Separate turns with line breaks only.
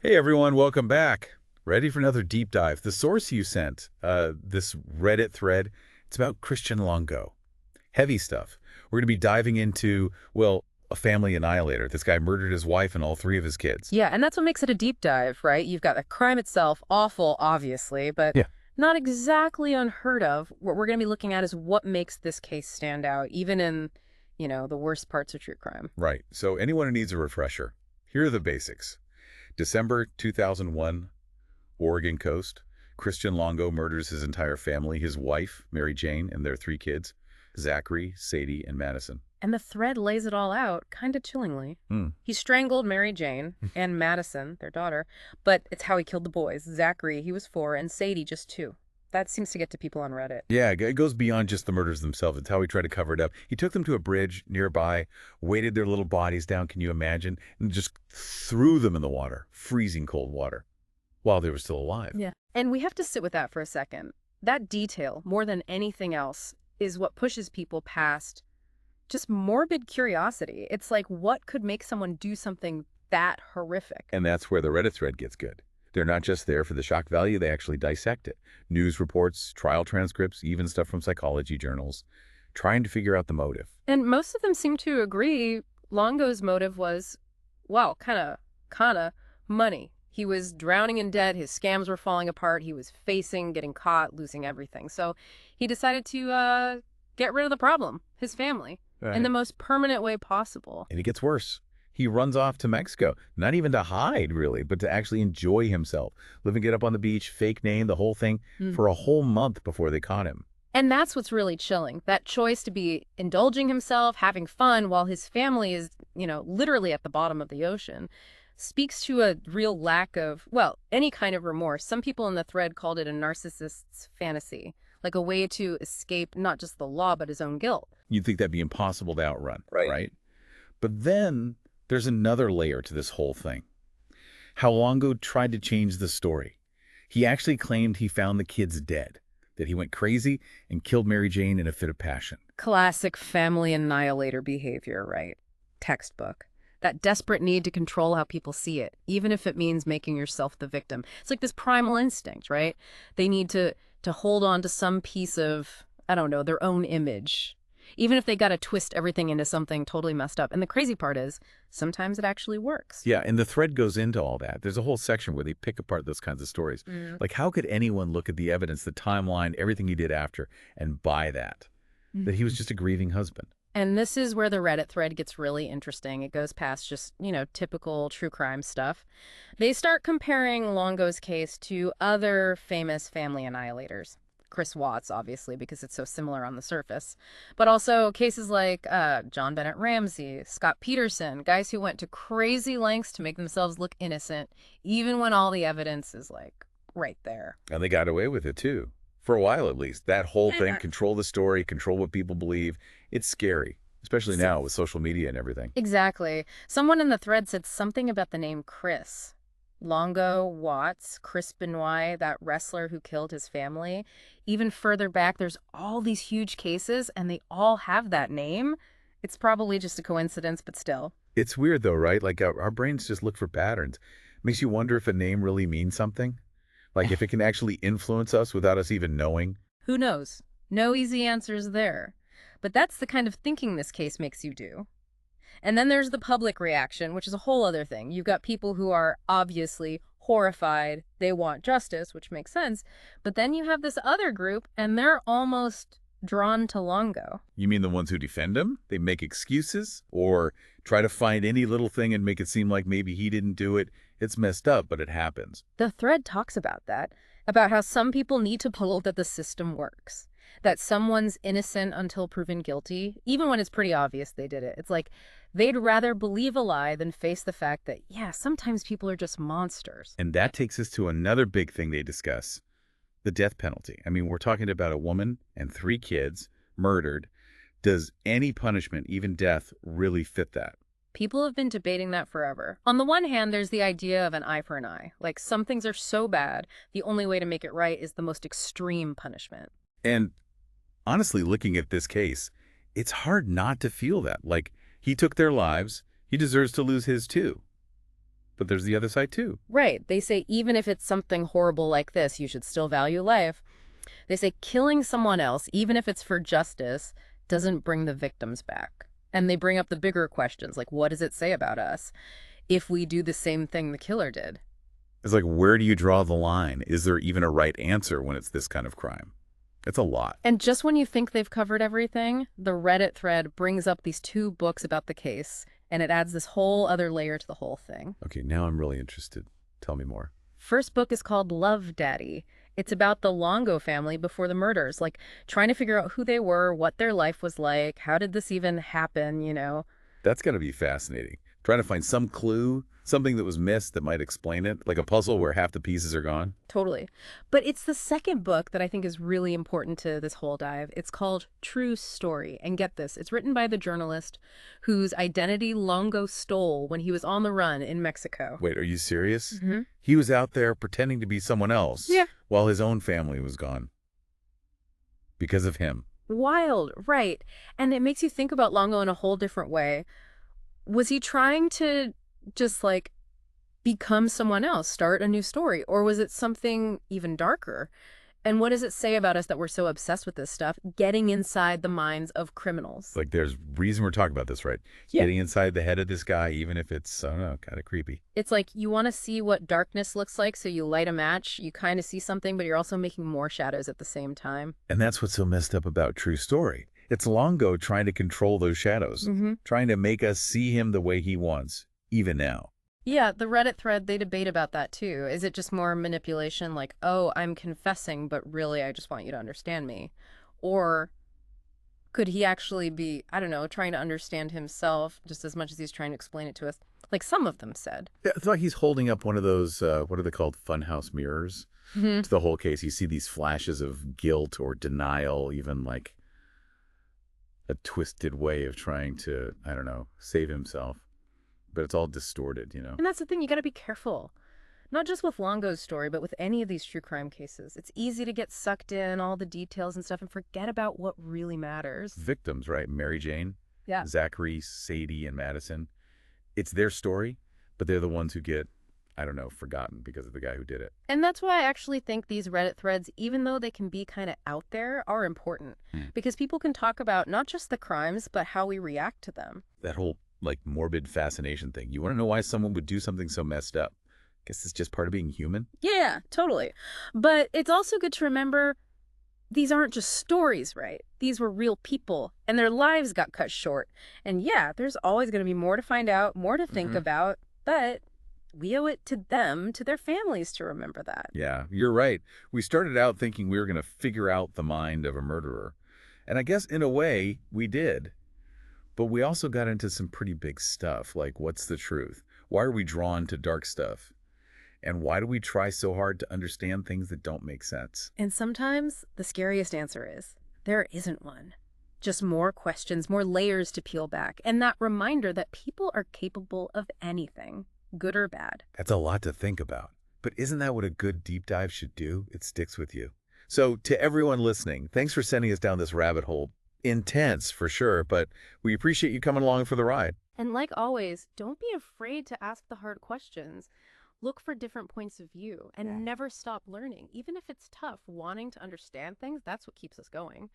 Hey everyone, welcome back. Ready for another deep dive. The source you sent, this Reddit thread, it's about Christian Longo. Heavy stuff. We're going to be diving into, well, a family annihilator. This guy murdered his wife and all three of his kids.
Yeah, and that's what makes it a deep dive, right? You've got the crime itself, awful, obviously, but
Yeah.
not exactly unheard of. What we're going to be looking at is what makes this case stand out, even in, the worst parts of true crime.
Right. So anyone who needs a refresher, here are the basics. December 2001, Oregon coast. Christian Longo murders his entire family, his wife, Mary Jane, and their three kids, Zachary, Sadie, and Madison.
And the thread lays it all out, kind of chillingly.
Hmm.
He strangled Mary Jane and Madison, their daughter, but it's how he killed the boys. Zachary, he was 4, and Sadie, just 2. That seems to get to people on Reddit.
Yeah, it goes beyond just the murders themselves. It's how he tried to cover it up. He took them to a bridge nearby, weighted their little bodies down, can you imagine? And just threw them in the water, freezing cold water, while they were still alive.
Yeah. And we have to sit with that for a second. That detail, more than anything else, is what pushes people past just morbid curiosity. It's like, what could make someone do something that horrific?
And that's where the Reddit thread gets good. They're not just there for the shock value, they actually dissect it. News reports, trial transcripts, even stuff from psychology journals, trying to figure out the motive.
And most of them seem to agree Longo's motive was, well, kind of money. He was drowning in debt, his scams were falling apart, he was facing getting caught, losing everything. So he decided to get rid of the problem, his family, in the
Right.
most permanent way possible.
And it gets worse. He runs off to Mexico, not even to hide, really, but to actually enjoy himself, living it up on the beach, fake name, the whole thing, for a whole month before they caught him.
And that's what's really chilling. That choice to be indulging himself, having fun while his family is, literally at the bottom of the ocean, speaks to a real lack of, well, any kind of remorse. Some people in the thread called it a narcissist's fantasy, like a way to escape not just the law, but his own guilt.
You'd think that'd be impossible to outrun,
Right.
right? But then there's another layer to this whole thing. How Longo tried to change the story. He actually claimed he found the kids dead, that he went crazy and killed Mary Jane in a fit of passion.
Classic family annihilator behavior, right? Textbook. That desperate need to control how people see it, even if it means making yourself the victim. It's like this primal instinct, right? They need to hold on to some piece of, I don't know, their own image, even if they got to twist everything into something totally messed up. And the crazy part is, sometimes it actually works.
Yeah, and the thread goes into all that. There's a whole section where they pick apart those kinds of stories. Like, how could anyone look at the evidence, the timeline, everything he did after, and buy that? That he was just a grieving husband.
And this is where the Reddit thread gets really interesting. It goes past just, typical true crime stuff. They start comparing Longo's case to other famous family annihilators. Chris Watts, obviously, because it's so similar on the surface. But also cases like John Bennett Ramsey, Scott Peterson, guys who went to crazy lengths to make themselves look innocent, even when all the evidence is, like, right there.
And they got away with it, too. For a while, at least. That whole thing,
Yeah.
control the story, control what people believe. It's scary, especially now with social media and everything.
Exactly. Someone in the thread said something about the name Chris. Longo, Watts, Chris Benoit, that wrestler who killed his family. Even further back, there's all these huge cases, and they all have that name. It's probably just a coincidence, but still.
It's weird, though, right? Like, our brains just look for patterns. Makes you wonder if a name really means something. Like, if it can actually influence us without us even knowing.
Who knows? No easy answers there. But that's the kind of thinking this case makes you do. And then there's the public reaction, which is a whole other thing. You've got people who are obviously horrified. They want justice, which makes sense. But then you have this other group, and they're almost drawn to Longo.
You mean the ones who defend him? They make excuses or try to find any little thing and make it seem like maybe he didn't do it. It's messed up, but it happens.
The thread talks about that, about how some people need to prove that the system works, that someone's innocent until proven guilty, even when it's pretty obvious they did it. It's like they'd rather believe a lie than face the fact that, yeah, sometimes people are just monsters.
And that takes us to another big thing they discuss, the death penalty. I mean, we're talking about a woman and 3 kids murdered. Does any punishment, even death, really fit that?
People have been debating that forever. On the one hand, there's the idea of an eye for an eye. Like, some things are so bad, the only way to make it right is the most extreme punishment.
And honestly, looking at this case, it's hard not to feel that. Like, he took their lives, he deserves to lose his too. But there's the other side, too.
Right. They say even if it's something horrible like this, you should still value life. They say killing someone else, even if it's for justice, doesn't bring the victims back. And they bring up the bigger questions, like what does it say about us if we do the same thing the killer did?
It's like, where do you draw the line? Is there even a right answer when it's this kind of crime? It's a lot.
And just when you think they've covered everything, the Reddit thread brings up these 2 books about the case, and it adds this whole other layer to the whole thing.
Okay, now I'm really interested. Tell me more.
First book is called Love Daddy. It's about the Longo family before the murders, like trying to figure out who they were, what their life was like, how did this even happen.
That's got to be fascinating. Trying to find some clue, something that was missed that might explain it, like a puzzle where half the pieces are gone.
Totally. But it's the second book that I think is really important to this whole dive. It's called True Story. And get this, it's written by the journalist whose identity Longo stole when he was on the run in Mexico.
Wait, are you serious?
Hmm.
He was out there pretending to be someone else
Yeah.
while his own family was gone. Because of him.
Wild, right. And it makes you think about Longo in a whole different way. Was he trying to just like become someone else, start a new story, or was it something even darker? And what does it say about us that we're so obsessed with this stuff, getting inside the minds of criminals?
Like, there's reason we're talking about this, right?
Yeah.
Getting inside the head of this guy, even if it's, I don't know, kind of creepy.
It's like you want to see what darkness looks like, so you light a match, you kind of see something, but you're also making more shadows at the same time.
And that's what's so messed up about True Story. It's Longo trying to control those shadows, trying to make us see him the way he wants, even now.
Yeah, the Reddit thread, they debate about that too. Is it just more manipulation, like, oh, I'm confessing, but really I just want you to understand me? Or could he actually be, I don't know, trying to understand himself just as much as he's trying to explain it to us? Like some of them said.
Yeah, it's like he's holding up one of those, what are they called, funhouse mirrors
Hmm.
to the whole case. You see these flashes of guilt or denial, even like a twisted way of trying to, I don't know, save himself. But it's all distorted.
And that's the thing, you got to be careful. Not just with Longo's story, but with any of these true crime cases. It's easy to get sucked in all the details and stuff and forget about what really matters.
Victims, right? Mary Jane,
Yeah.
Zachary, Sadie, and Madison. It's their story, but they're the ones who get, I don't know, forgotten because of the guy who did it.
And that's why I actually think these Reddit threads, even though they can be kind of out there, are important. Because people can talk about not just the crimes, but how we react to them.
That whole, like, morbid fascination thing. You want to know why someone would do something so messed up? Guess it's just part of being human.
Yeah, totally. But it's also good to remember these aren't just stories, right? These were real people, and their lives got cut short. And yeah, there's always going to be more to find out, more to think about, but we owe it to them, to their families, to remember that.
Yeah, you're right. We started out thinking we were going to figure out the mind of a murderer. And I guess in a way, we did. But we also got into some pretty big stuff, like what's the truth? Why are we drawn to dark stuff? And why do we try so hard to understand things that don't make sense?
And sometimes the scariest answer is there isn't one. Just more questions, more layers to peel back, and that reminder that people are capable of anything, good or bad.
That's a lot to think about. But isn't that what a good deep dive should do? It sticks with you. So to everyone listening, thanks for sending us down this rabbit hole. Intense, for sure, but we appreciate you coming along for the ride.
And like always, don't be afraid to ask the hard questions. Look for different points of view and never stop learning. Even if it's tough, wanting to understand things, that's what keeps us going.